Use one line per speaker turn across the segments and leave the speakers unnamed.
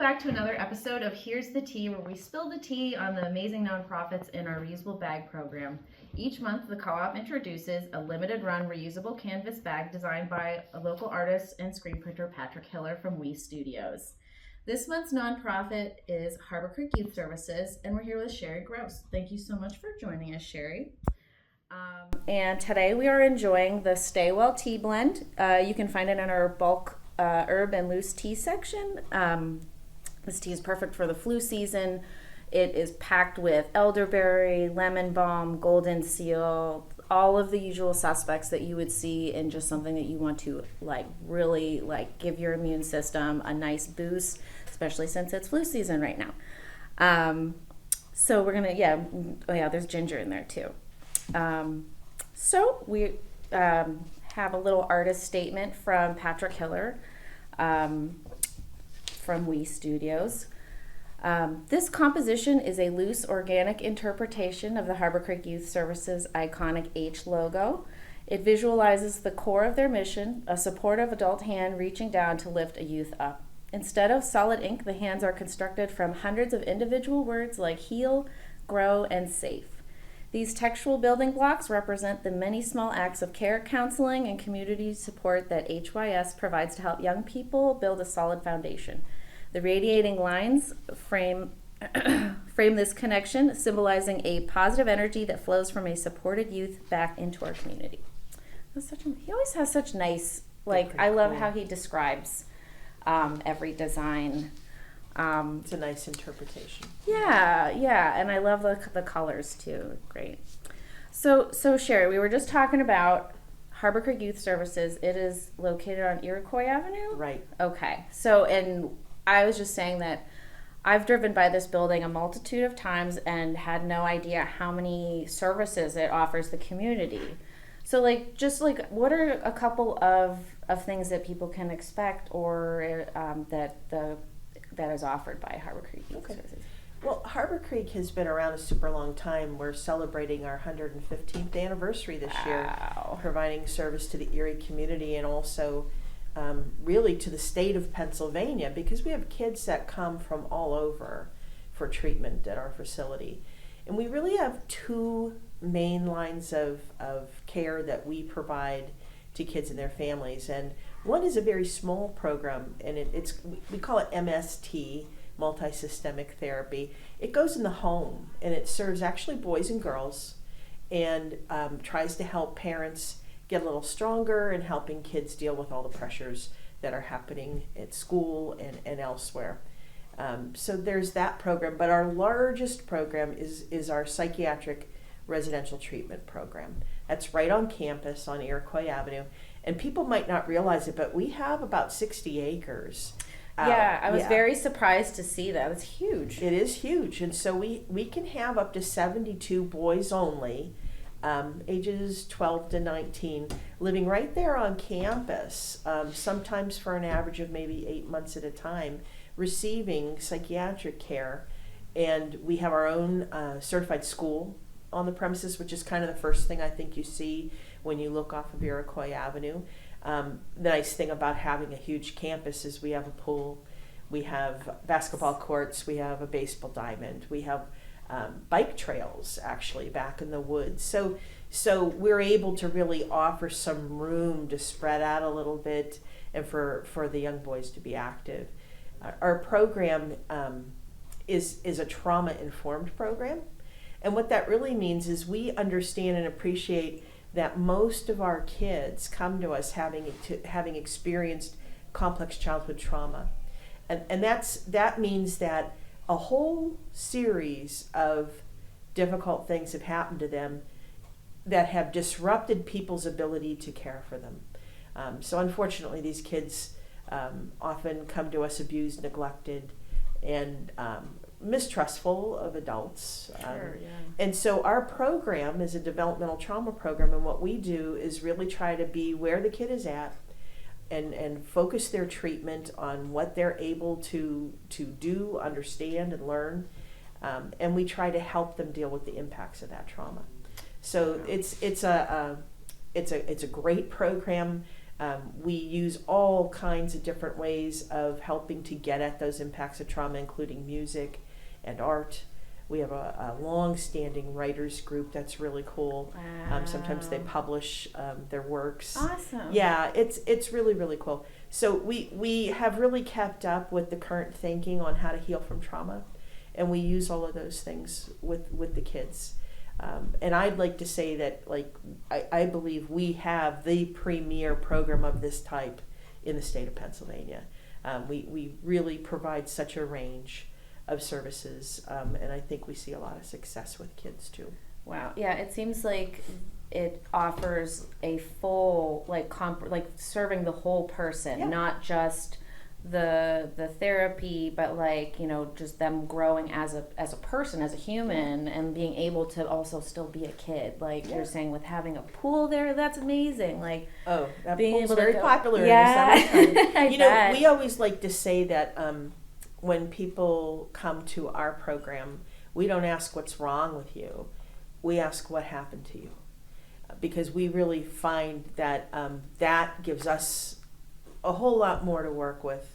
back to another episode of Here's the Tea, where we spill the tea on the amazing nonprofits in our reusable bag program. Each month, the co-op introduces a limited run reusable canvas bag designed by a local artist and screen printer, Patrick Hiller from We Studios. This month's nonprofit is Harborcreek Youth Services, and we're here with Sherry Gross. Thank you so much for joining us, Sherry. And today we are enjoying the Stay Well Tea Blend. You can find it in our bulk herb and loose tea section. This tea is perfect for the flu season. It is packed with elderberry, lemon balm, golden seal, all of the usual suspects that you would see in just something that you want to really give your immune system a nice boost, especially since it's flu season right now. So we're gonna, there's ginger in there too. So we have a little artist statement from Patrick Hiller from We Studios. This composition is a loose, organic interpretation of the Harborcreek Youth Services iconic H logo. It visualizes the core of their mission, a supportive adult hand reaching down to lift a youth up. Instead of solid ink, the hands are constructed from hundreds of individual words like heal, grow, and safe. These textual building blocks represent the many small acts of care, counseling, and community support that HYS provides to help young people build a solid foundation. The radiating lines frame this connection, symbolizing a positive energy that flows from a supported youth back into our community. He always has such nice, I love how he describes every design.
It's a nice interpretation.
Yeah, and I love the colors too. Great. So Sherry, we were just talking about Harborcreek Youth Services. It is located on Iroquois Avenue?
Right.
Okay. So, and I was just saying that I've driven by this building a multitude of times and had no idea how many services it offers the community. So what are a couple of things that people can expect or that is offered by Harborcreek Youth Services?
Well, Harborcreek has been around a super long time. We're celebrating our 115th anniversary this year, providing service to the Erie community and also really to the state of Pennsylvania, because we have kids that come from all over for treatment at our facility. And we really have two main lines of care that we provide to kids and their families. And one is a very small program, and we call it MST, multisystemic therapy. It goes in the home, and it serves actually boys and girls, and tries to help parents get a little stronger and helping kids deal with all the pressures that are happening at school and elsewhere. So there's that program, but our largest program is our psychiatric residential treatment program. That's right on campus on Iroquois Avenue. And people might not realize it, but we have about 60 acres.
I was very surprised to see that. It's huge.
It is huge. And so we can have up to 72 boys only, ages 12 to 19, living right there on campus, sometimes for an average of maybe 8 months at a time, receiving psychiatric care. And we have our own certified school on the premises, which is kind of the first thing I think you see when you look off of Iroquois Avenue. The nice thing about having a huge campus is we have a pool, we have basketball courts, we have a baseball diamond, we have bike trails actually back in the woods. So we're able to really offer some room to spread out a little bit and for the young boys to be active. Our program is a trauma-informed program. And what that really means is we understand and appreciate that most of our kids come to us having experienced complex childhood trauma. And that means that a whole series of difficult things have happened to them that have disrupted people's ability to care for them. So unfortunately, these kids often come to us abused, neglected, and mistrustful of adults. And so our program is a developmental trauma program, and what we do is really try to be where the kid is at and focus their treatment on what they're able to do, understand, and learn. And we try to help them deal with the impacts of that trauma. So it's a great program. We use all kinds of different ways of helping to get at those impacts of trauma, including music and art. We have a long-standing writers group that's really cool.
Wow.
Sometimes they publish their works.
Awesome.
Yeah, it's really, really cool. So we have really kept up with the current thinking on how to heal from trauma, and we use all of those things with the kids. And I'd like to say that, like, I believe we have the premier program of this type in the state of Pennsylvania. We really provide such a range of services, and I think we see a lot of success with kids too.
Wow. Yeah, it seems like it offers a full, like, serving the whole person,
Yeah.
not just the therapy, but, like, you know, just them growing as a person, as a human, and being able to also still be a kid. Like you're saying, with having a pool there, that's amazing. Like,
oh, that
being
pool's
able to
very
go,
popular
yeah.
in the summertime. You know,
bet.
we always like to say that when people come to our program, we don't ask what's wrong with you. We ask what happened to you, because we really find that that gives us a whole lot more to work with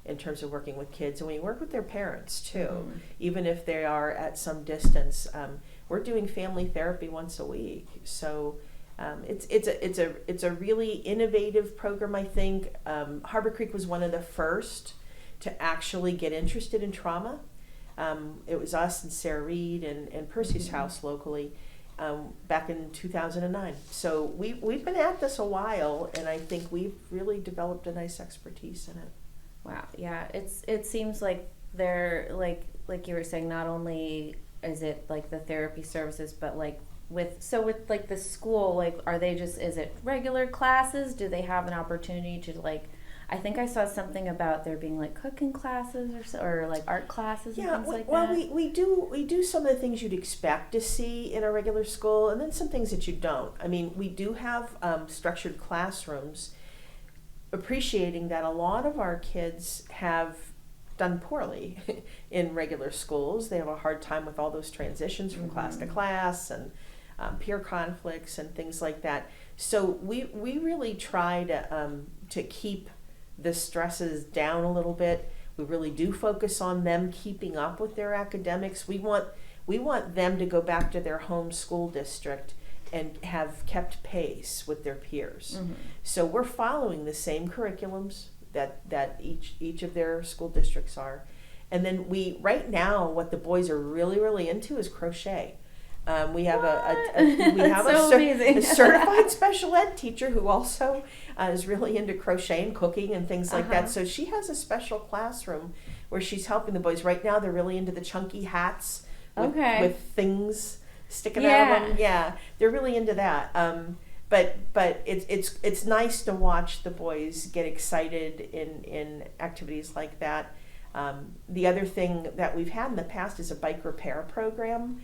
in terms of working with kids, and we work with their parents too, even if they are at some distance. We're doing family therapy once a week, so it's a really innovative program. I think Harborcreek was one of the first to actually get interested in trauma. It was us and Sarah Reed and Percy's house locally back in 2009. So we've been at this a while, and I think we've really developed a nice expertise in it.
Wow. Yeah. It seems like they're like you were saying, not only is it like the therapy services, but like with like the school, like, are they just, is it regular classes? Do they have an opportunity to, like, I think I saw something about there being like cooking classes or like art classes and things like that.
Well, we do some of the things you'd expect to see in a regular school, and then some things that you don't. I mean, we do have structured classrooms, appreciating that a lot of our kids have done poorly in regular schools. They have a hard time with all those transitions from class to class and peer conflicts and things like that. So we really try to keep the stresses down a little bit. We really do focus on them keeping up with their academics. We want them to go back to their home school district and have kept pace with their peers. So we're following the same curriculums that each of their school districts are. And then right now, what the boys are really into is crochet. We have a certified special ed teacher who also is really into crochet and cooking and things like that. So she has a special classroom where she's helping the boys. Right now, they're really into the chunky hats with things sticking out of them. Yeah, they're really into that. But it's nice to watch the boys get excited in activities like that. The other thing that we've had in the past is a bike repair program.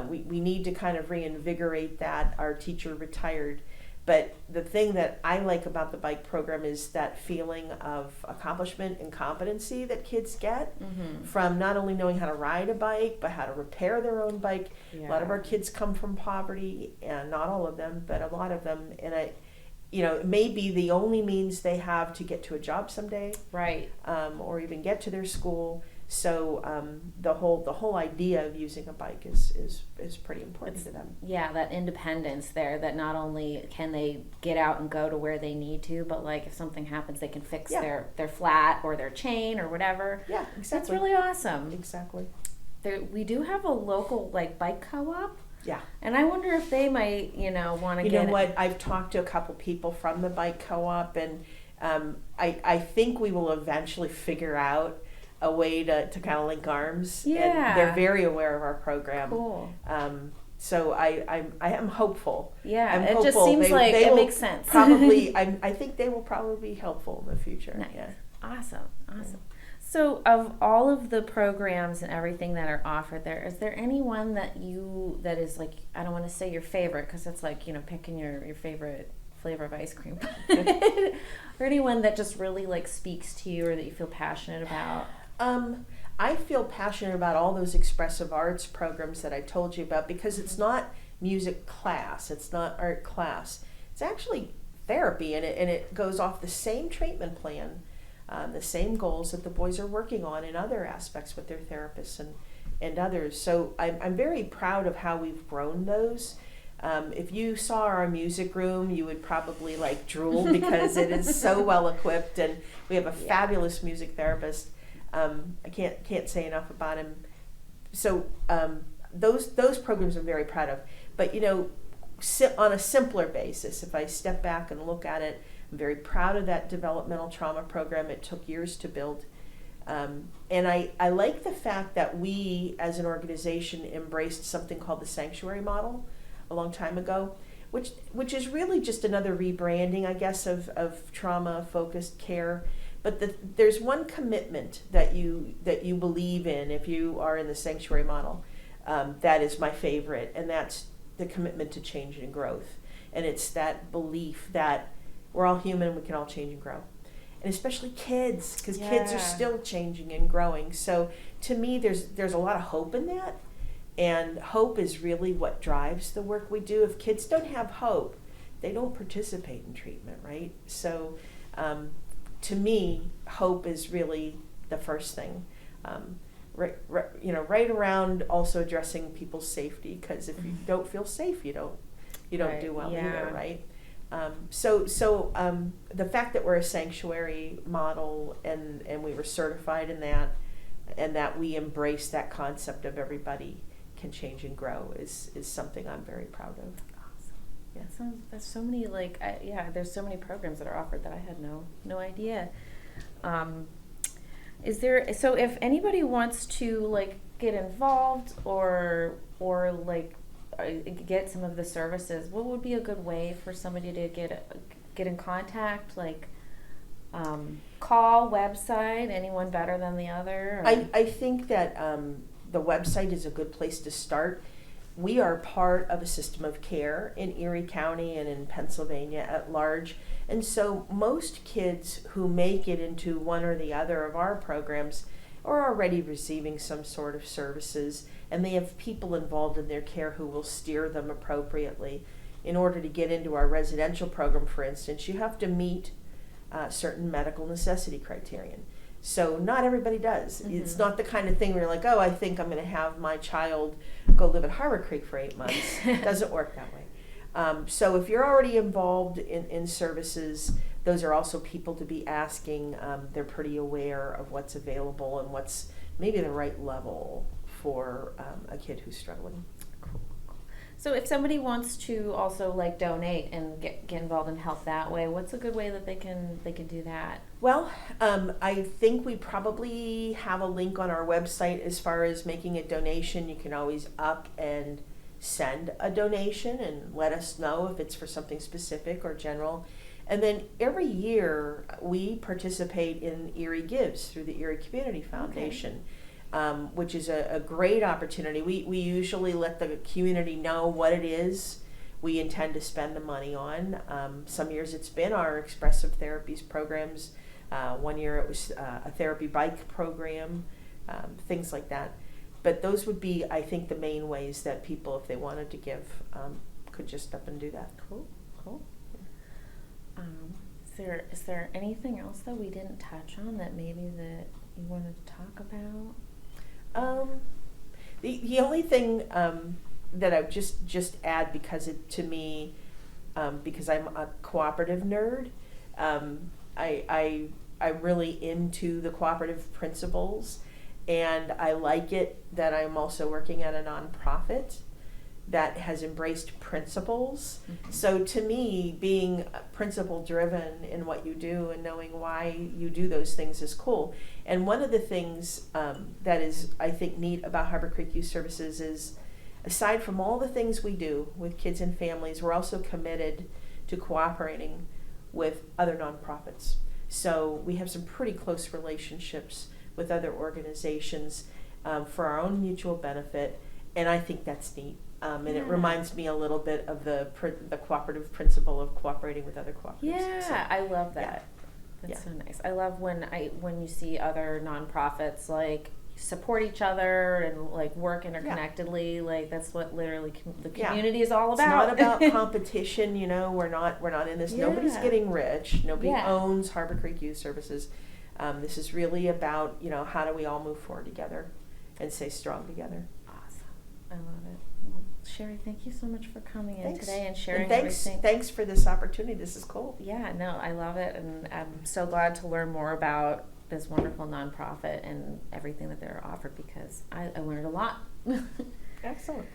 We need to kind of reinvigorate that. Our teacher retired. But the thing that I like about the bike program is that feeling of accomplishment and competency that kids get from not only knowing how to ride a bike, but how to repair their own bike. A lot of our kids come from poverty, and not all of them, but a lot of them. And it may be the only means they have to get to a job someday,
right?
Or even get to their school. So the whole idea of using a bike is pretty important to them.
Yeah, that independence there, that not only can they get out and go to where they need to, but like if something happens, they can fix their flat or their chain or whatever.
Yeah, exactly.
That's really awesome.
Exactly.
We do have a local like bike co-op.
Yeah.
And I wonder if they might, want to get...
You know what? I've talked to a couple people from the bike co-op, and I think we will eventually figure out a way to kind of link arms.
Yeah.
And they're very aware of our program.
Cool.
So I am hopeful.
Yeah,
I'm
it
hopeful.
just seems like it makes sense.
Probably, I think they will probably be helpful in the future.
Nice.
Yeah.
Awesome. So of all of the programs and everything that are offered there, is there any one that is like, I don't want to say your favorite, because it's like, picking your favorite flavor of ice cream, or anyone that just really like speaks to you or that you feel passionate about?
I feel passionate about all those expressive arts programs that I told you about, because it's not music class, it's not art class. It's actually therapy, and it goes off the same treatment plan, the same goals that the boys are working on in other aspects with their therapists and others. So I'm very proud of how we've grown those. If you saw our music room, you would probably like drool because it is so well equipped, and we have a fabulous music therapist. I can't say enough about him. So those programs I'm very proud of. But on a simpler basis, if I step back and look at it, I'm very proud of that developmental trauma program. It took years to build. And I like the fact that we, as an organization, embraced something called the sanctuary model a long time ago, which is really just another rebranding, I guess, of trauma-focused care. But there's one commitment that you believe in if you are in the sanctuary model that is my favorite, and that's the commitment to change and growth. And it's that belief that we're all human and we can all change and grow. And especially kids, because kids are still changing and growing. So to me, there's a lot of hope in that. And hope is really what drives the work we do. If kids don't have hope, they don't participate in treatment, right? So to me, hope is really the first thing. Right around also addressing people's safety, because if you don't feel safe, you don't do well either, right? So the fact that we're a sanctuary model and we were certified in that, and that we embrace that concept of everybody can change and grow is something I'm very proud of.
Awesome. Yeah, there's so many there's so many programs that are offered that I had no idea. So if anybody wants to get involved or get some of the services, what would be a good way for somebody to get in contact? Call, website, anyone better than the other? Or?
I think that the website is a good place to start. We are part of a system of care in Erie County and in Pennsylvania at large. And so most kids who make it into one or the other of our programs are already receiving some sort of services, and they have people involved in their care who will steer them appropriately. In order to get into our residential program, for instance, you have to meet certain medical necessity criterion. So not everybody does. Mm-hmm. It's not the kind of thing where you're like, oh, I think I'm going to have my child go live at Harborcreek for 8 months. It doesn't work that way. So if you're already involved in services, those are also people to be asking. They're pretty aware of what's available and what's maybe the right level for a kid who's struggling.
So if somebody wants to also donate and get involved in health that way, what's a good way that they can do that?
Well, I think we probably have a link on our website as far as making a donation. You can always up and send a donation and let us know if it's for something specific or general. And then every year we participate in Erie Gives through the Erie Community Foundation. Okay. Which is a great opportunity. We usually let the community know what it is we intend to spend the money on. Some years it's been our expressive therapies programs. One year it was a therapy bike program, things like that. But those would be, I think, the main ways that people, if they wanted to give, could just step and do that.
Cool. Is there anything else that we didn't touch on that maybe that you wanted to talk about?
The only thing that I would just add, because it to me, because I'm a cooperative nerd, I'm really into the cooperative principles, and I like it that I'm also working at a nonprofit that has embraced principles. Mm-hmm. So to me, being principle driven in what you do and knowing why you do those things is cool. And one of the things that is, I think, neat about Harborcreek Youth Services is, aside from all the things we do with kids and families, we're also committed to cooperating with other nonprofits. So we have some pretty close relationships with other organizations for our own mutual benefit, and I think that's neat. And it reminds me a little bit of the cooperative principle of cooperating with other cooperatives.
Yeah, so, I love that. That's so nice. I love when you see other nonprofits support each other and like work interconnectedly. Like that's what literally the community is all about.
It's not about competition, you know. We're not in this. Nobody's getting rich. Nobody owns Harborcreek Youth Services. This is really about, you know, how do we all move forward together and stay strong together.
Awesome. I love it. Well, Sherry, thank you so much for coming in today and sharing everything.
Thanks for this opportunity. This is cool.
Yeah, no, I love it, and I'm so glad to learn more about this wonderful nonprofit and everything that they're offered, because I learned a lot.
Excellent.